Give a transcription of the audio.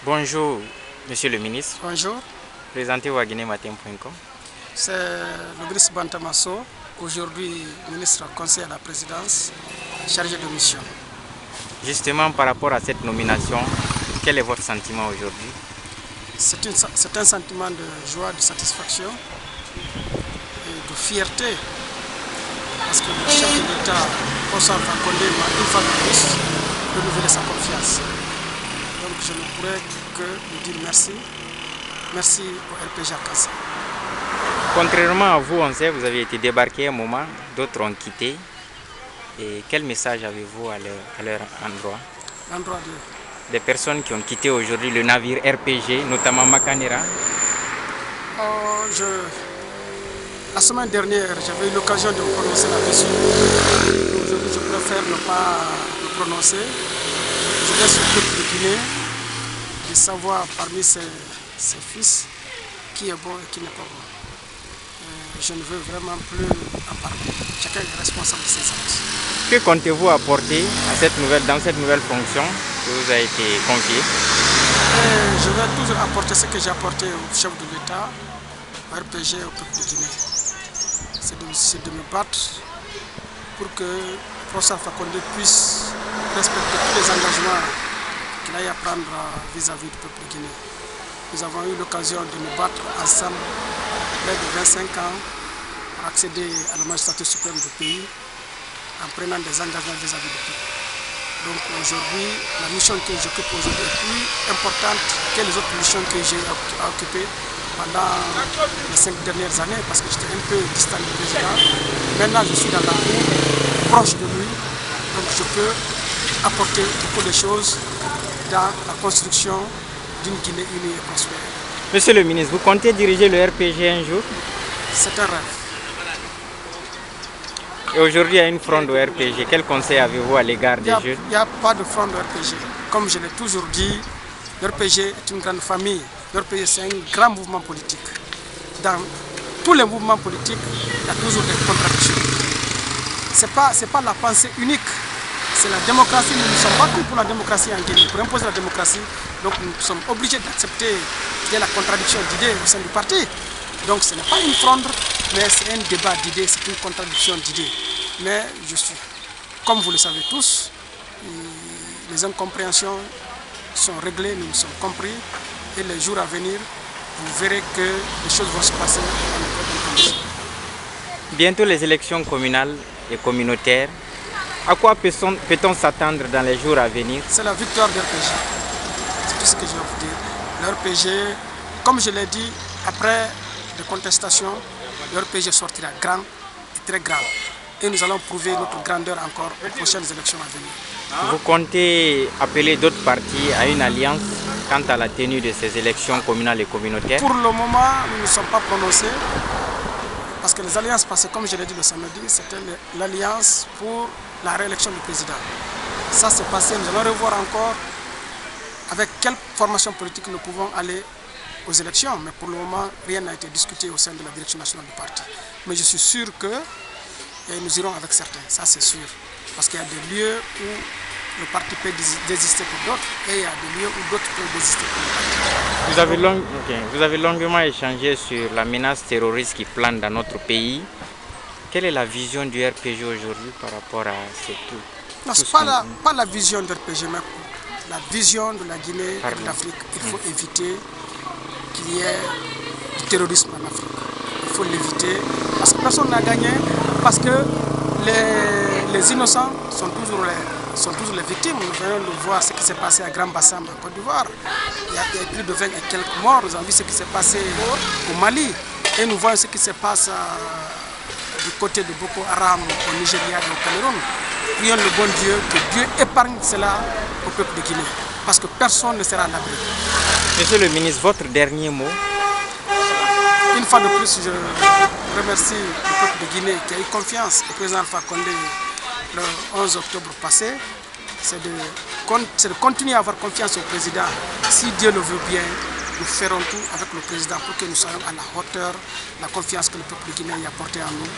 Bonjour, Monsieur le ministre. Bonjour. Présentez-vous à guinématin.com. C'est le ministre Bantamasso, aujourd'hui ministre conseiller à la présidence, chargé de mission. Justement, par rapport à cette nomination, quel est votre sentiment aujourd'hui? C'est un sentiment de joie, de satisfaction et de fierté. Parce que le chef de l'État, Ousmane Fakonde, m'a une fois de plus renouvelé sa confiance. Donc je ne pourrais que lui dire merci. Merci au RPG Akassa. Contrairement à vous, on sait, vous avez été débarqué à un moment, d'autres ont quitté. Et quel message avez-vous à leur endroit? L'endroit des personnes qui ont quitté aujourd'hui le navire RPG, notamment Makanera? La semaine dernière, j'avais eu l'occasion de me prononcer là-dessus. Aujourd'hui, je préfère ne pas me prononcer. Je laisse au peuple de Guinée de savoir parmi ses fils qui est bon et qui n'est pas bon. Je ne veux vraiment plus en parler. Chacun est responsable de ses actes. Que comptez-vous apporter dans cette nouvelle fonction qui vous a été confiée? Je vais toujours apporter ce que j'ai apporté au chef de l'État, au RPG et au peuple de Guinée. C'est de me battre pour que Ousmane Fakonde puisse respecter tous les engagements qu'il a eu à prendre vis-à-vis du peuple de Guinée. Nous avons eu l'occasion de nous battre ensemble près de 25 ans pour accéder à la magistrature suprême du pays en prenant des engagements vis-à-vis du peuple. Donc aujourd'hui, la mission que j'occupe aujourd'hui est plus importante que les autres missions que j'ai occupées pendant les 5 dernières années parce que j'étais un peu distant du président. Maintenant, je suis dans la cour, proche de lui, donc je peux apporter beaucoup de choses dans la construction d'une Guinée unie et prospère. Monsieur le ministre, vous comptez diriger le RPG un jour? C'est un rêve. Et aujourd'hui, il y a une fronde au RPG. Quel conseil avez-vous à l'égard des jeunes? Il n'y a pas de fronde au RPG. Comme je l'ai toujours dit, le RPG est une grande famille. Le RPG, c'est un grand mouvement politique. Dans tous les mouvements politiques, il y a toujours des contradictions. Ce n'est pas la pensée unique. C'est la démocratie. Nous nous sommes battus pour la démocratie en Guinée, pour imposer la démocratie. Donc nous sommes obligés d'accepter qu'il y ait la contradiction d'idées au sein du parti. Donc ce n'est pas une fronde, mais c'est un débat d'idées, c'est une contradiction d'idées. Mais comme vous le savez tous, les incompréhensions sont réglées, nous sommes compris. Et les jours à venir, vous verrez que les choses vont se passer dans les bonnes conditions. Bientôt les élections communales et communautaires. À quoi peut-on s'attendre dans les jours à venir? C'est la victoire de RPG. C'est tout ce que je vais vous dire. Le RPG, comme je l'ai dit, après des contestations, le RPG sortira grand et très grand. Et nous allons prouver notre grandeur encore aux prochaines élections à venir. Vous comptez appeler d'autres partis à une alliance quant à la tenue de ces élections communales et communautaires? Pour le moment, nous ne sommes pas prononcés. Parce que les alliances passées, comme je l'ai dit le samedi, c'était l'alliance pour la réélection du président. Ça s'est passé, nous allons revoir encore avec quelle formation politique nous pouvons aller aux élections. Mais pour le moment, rien n'a été discuté au sein de la direction nationale du parti. Mais je suis sûr que nous irons avec certains, ça c'est sûr. Parce qu'il y a des lieux où le parti peut désister pour d'autres et il y a des lieux où d'autres peuvent désister pour le parti. Vous avez longuement échangé sur la menace terroriste qui plane dans notre pays. Quelle est la vision du RPG aujourd'hui par rapport à ce tout? Non, ce n'est pas la vision du RPG, mais la vision de la Guinée et de l'Afrique. Il faut éviter qu'il y ait du terrorisme en Afrique. Il faut l'éviter parce que personne n'a gagné, parce que les innocents sont toujours les victimes. Nous venons de voir ce qui s'est passé à Grand Bassam en Côte d'Ivoire. Il y a plus de 20 et quelques morts. Nous avons vu ce qui s'est passé au Mali. Et nous voyons ce qui se passe du côté de Boko Haram au Nigeria et au Cameroun. Prions le bon Dieu, que Dieu épargne cela au peuple de Guinée. Parce que personne ne sera à l'abri. Monsieur le ministre, votre dernier mot? Une fois de plus, je remercie le peuple de Guinée qui a eu confiance au président Fakonde le 11 octobre passé. C'est de continuer à avoir confiance au président. Si Dieu le veut bien, nous ferons tout avec le président pour que nous soyons à la hauteur de la confiance que le peuple guinéen a portée en nous.